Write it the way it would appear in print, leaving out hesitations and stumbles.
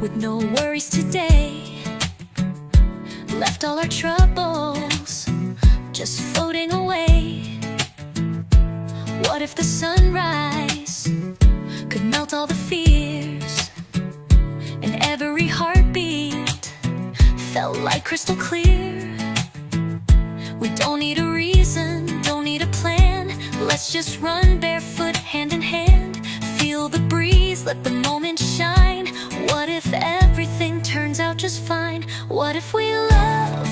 with no worries today. Left all our troubles just floating away. What if the sunrise could melt all the fears, and every heartbeat felt like crystal clear? We don't need a reason, don't need a plan. Let's just run barefoot, hand in hand. Feel the breeze, let the moment shine. What if everything turns out just fine? What if we love